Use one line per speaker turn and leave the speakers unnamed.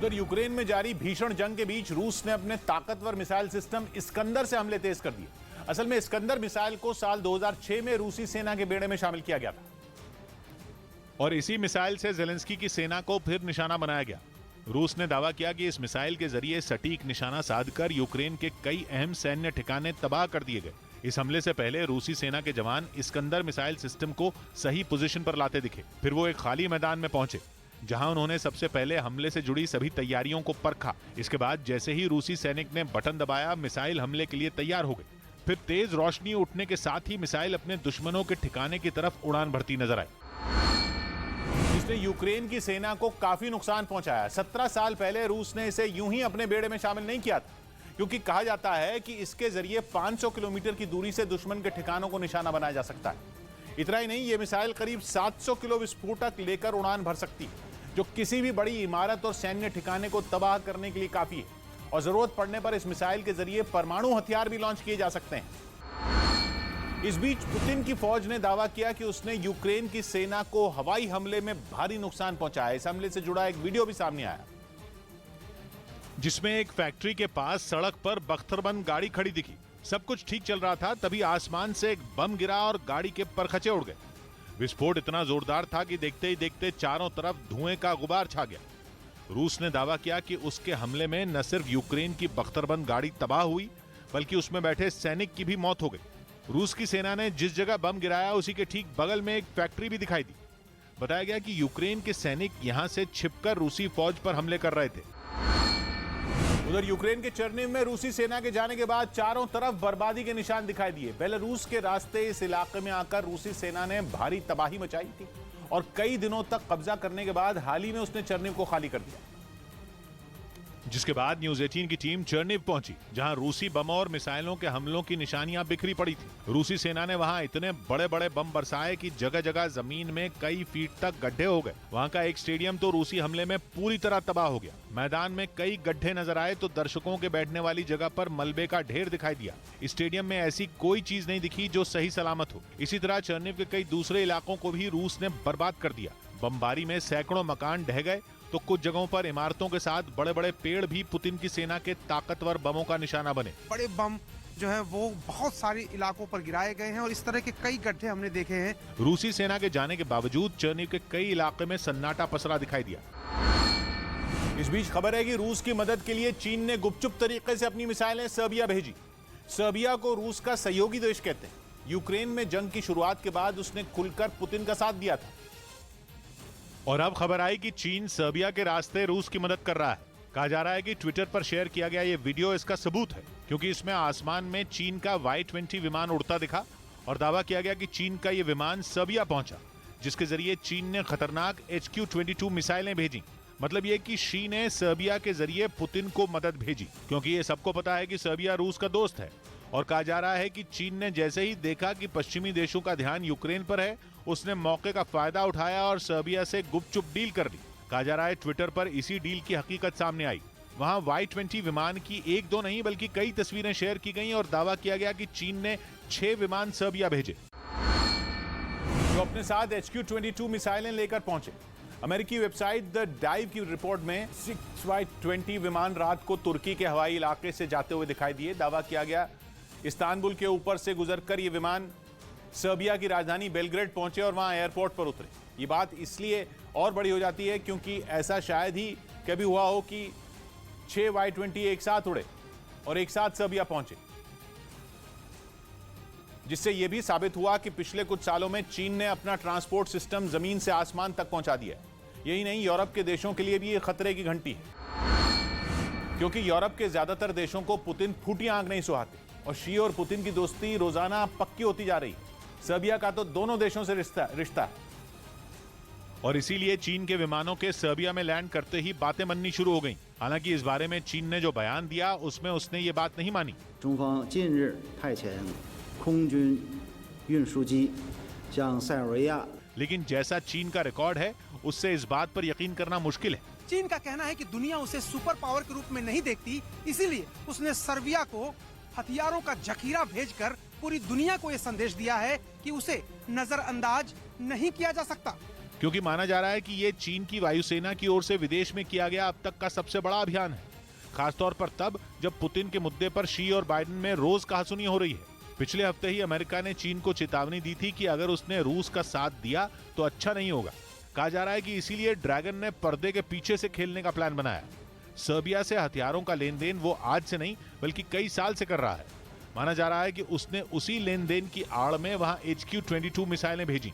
उधर यूक्रेन में जारी भीषण जंग के बीच रूस ने अपने ताकतवर मिसाइल सिस्टम इस्कंदर से हमले तेज कर दिए। असल में इस्कंदर मिसाइल को साल 2006 में रूसी सेना के बेड़े में शामिल किया गया था
और इसी मिसाइल से जेलेंस्की की सेना को फिर निशाना बनाया गया। रूस ने दावा किया कि इस मिसाइल के जरिए सटीक निशाना साधकर यूक्रेन के कई अहम सैन्य ठिकाने तबाह कर दिए गए। इस हमले से पहले रूसी सेना के जवान इस्कंदर मिसाइल सिस्टम को सही पोजीशन पर लाते दिखे। फिर वो एक खाली मैदान में पहुंचे जहां उन्होंने सबसे पहले हमले से जुड़ी सभी तैयारियों को परखा। इसके बाद जैसे ही रूसी सैनिक ने बटन दबाया, मिसाइल हमले के लिए तैयार हो गई। फिर तेज रोशनी उठने के साथ ही मिसाइल अपने दुश्मनों के ठिकाने की तरफ उड़ान भरती नजर आई,
जिसने यूक्रेन की सेना को काफी नुकसान पहुंचाया। 17 साल पहले रूस ने इसे यूं ही अपने बेड़े में शामिल नहीं किया था, क्योंकि कहा जाता है कि इसके जरिए 500 किलोमीटर की दूरी से दुश्मन के ठिकानों को निशाना बनाया जा सकता है। इतना ही नहीं, यह मिसाइल करीब 700 किलो विस्फोटक लेकर उड़ान भर सकती है, जो किसी भी बड़ी इमारत और सैन्य ठिकाने को तबाह करने के लिए काफी है। और जरूरत पड़ने पर इस मिसाइल के जरिए परमाणु हथियार भी लॉन्च किए जा सकते हैं। इस बीच पुतिन की फौज ने दावा किया कि उसने यूक्रेन की सेना को हवाई हमले में भारी नुकसान पहुंचाया। इस हमले से जुड़ा एक वीडियो भी सामने आया,
जिसमें एक फैक्ट्री के पास सड़क पर बख्तरबंद गाड़ी खड़ी दिखी। सब कुछ ठीक चल रहा था, तभी आसमान से एक बम गिरा और गाड़ी के परखचे उड़ गए। विस्फोट इतना जोरदार था कि देखते ही देखते चारों तरफ धुएं का गुबार छा गया। रूस ने दावा किया कि उसके हमले में न सिर्फ यूक्रेन की बख्तरबंद गाड़ी तबाह हुई, बल्कि उसमें बैठे सैनिक की भी मौत हो गई। रूस की सेना ने जिस जगह बम गिराया उसी के ठीक बगल में एक फैक्ट्री भी दिखाई दी। बताया गया कि यूक्रेन के सैनिक यहां से छिपकर रूसी फौज पर हमले कर रहे थे।
उधर यूक्रेन के चर्निव में रूसी सेना के जाने के बाद चारों तरफ बर्बादी के निशान दिखाई दिए। बेलारूस के रास्ते इस इलाके में आकर रूसी सेना ने भारी तबाही मचाई थी और कई दिनों तक कब्जा करने के बाद हाल ही में उसने चर्निव को खाली कर दिया,
जिसके बाद न्यूज 18 की टीम चर्निव पहुंची, जहां रूसी बमों और मिसाइलों के हमलों की निशानियां बिखरी पड़ी थी। रूसी सेना ने वहां इतने बड़े बड़े बम बरसाए कि जगह जगह जमीन में कई फीट तक गड्ढे हो गए। वहां का एक स्टेडियम तो रूसी हमले में पूरी तरह तबाह हो गया। मैदान में कई गड्ढे नजर आए तो दर्शकों के बैठने वाली जगह पर मलबे का ढेर दिखाई दिया। स्टेडियम में ऐसी कोई चीज नहीं दिखी जो सही सलामत हो। इसी तरह चर्निव के कई दूसरे इलाकों को भी रूस ने बर्बाद कर दिया। बमबारी में सैकड़ों मकान ढह गए तो कुछ जगहों पर इमारतों के साथ बड़े बड़े पेड़ भी पुतिन की सेना के ताकतवर बमों का निशाना बने।
बड़े बम जो है वो बहुत सारे इलाकों पर गिराए गए हैं और इस तरह के कई गड्ढे हमने देखे हैं।
रूसी सेना के जाने के बावजूद चर्निव के कई इलाके में सन्नाटा पसरा दिखाई दिया।
इस बीच खबर है कि रूस की मदद के लिए चीन ने गुपचुप तरीके से अपनी मिसाइलें सर्बिया भेजी। सर्बिया को रूस का सहयोगी देश कहते हैं। यूक्रेन में जंग की शुरुआत के बाद उसने खुलकर पुतिन का साथ दिया था।
और अब खबर आई कि चीन सर्बिया के रास्ते रूस की मदद कर रहा है। कहा जा रहा है कि ट्विटर पर शेयर किया गया ये वीडियो इसका सबूत है, क्योंकि इसमें आसमान में चीन का Y-20 विमान उड़ता दिखा और दावा किया गया कि चीन का ये विमान सर्बिया पहुंचा, जिसके जरिए चीन ने खतरनाक HQ-22 मिसाइलें भेजी। मतलब ये कि शी ने सर्बिया के जरिए पुतिन को मदद भेजी, क्योंकि ये सबको पता है कि सर्बिया रूस का दोस्त है। और कहा जा रहा है कि चीन ने जैसे ही देखा कि पश्चिमी देशों का ध्यान यूक्रेन पर है, उसने मौके का फायदा उठाया और सर्बिया से गुपचुप डील कर दी। कहा जा रहा है ट्विटर पर इसी डील की हकीकत सामने आई। वहां Y-20 विमान की एक दो नहीं बल्कि कई तस्वीरें शेयर की गईं और दावा किया गया कि चीन ने 6 विमान सर्बिया भेजे,
जो अपने साथ HQ-22 मिसाइलें लेकर पहुंचे। अमेरिकी वेबसाइट द डाइव की रिपोर्ट में 6 Y-20 विमान रात को तुर्की के हवाई इलाके से जाते हुए दिखाई दिए। दावा किया गया इस्तांबुल के ऊपर से गुजरकर ये विमान सर्बिया की राजधानी बेलग्रेड पहुंचे और वहां एयरपोर्ट पर उतरे। ये बात इसलिए और बड़ी हो जाती है क्योंकि ऐसा शायद ही कभी हुआ हो कि 6 Y-20 एक साथ उड़े और एक साथ सर्बिया पहुंचे, जिससे यह भी साबित हुआ कि पिछले कुछ सालों में चीन ने अपना ट्रांसपोर्ट सिस्टम जमीन से आसमान तक पहुंचा दिया है। यही नहीं, यूरोप के देशों के लिए भी ये खतरे की घंटी है, क्योंकि यूरोप के ज्यादातर देशों को पुतिन फूटी आंख नहीं सुहाते और शी और पुतिन की दोस्ती रोजाना पक्की होती जा रही है। सर्बिया का तो दोनों देशों से रिश्ता है
और इसीलिए चीन के विमानों के सर्बिया में लैंड करते ही बातें बननी शुरू हो गईं। हालांकि इस बारे में चीन ने जो बयान दिया उसमें उसने ये बात नहीं मानी। लेकिन जैसा चीन का रिकॉर्ड है उससे इस बात पर यकीन करना मुश्किल है।
चीन का कहना है कि दुनिया उसे सुपर पावर के रूप में नहीं देखती, इसीलिए उसने सर्बिया को हथियारों का जखीरा भेजकर पूरी दुनिया को यह संदेश दिया है कि उसे नजरअंदाज नहीं किया जा सकता।
क्योंकि माना जा रहा है कि ये चीन की वायुसेना की ओर से विदेश में किया गया अब तक का सबसे बड़ा अभियान है, खासतौर पर तब जब पुतिन के मुद्दे पर शी और बाइडेन में रोज कहासुनी हो रही है। पिछले हफ्ते ही अमेरिका ने चीन को चेतावनी दी थी कि अगर उसने रूस का साथ दिया तो अच्छा नहीं होगा। कहा जा रहा है कि इसीलिए ड्रैगन ने पर्दे के पीछे से खेलने का प्लान बनाया। सर्बिया से हथियारों का लेन देन वो आज से नहीं बल्कि कई साल से कर रहा है। माना जा रहा है कि उसने उसी लेन देन की आड़ में वहां HQ-22 मिसाइलें भेजी।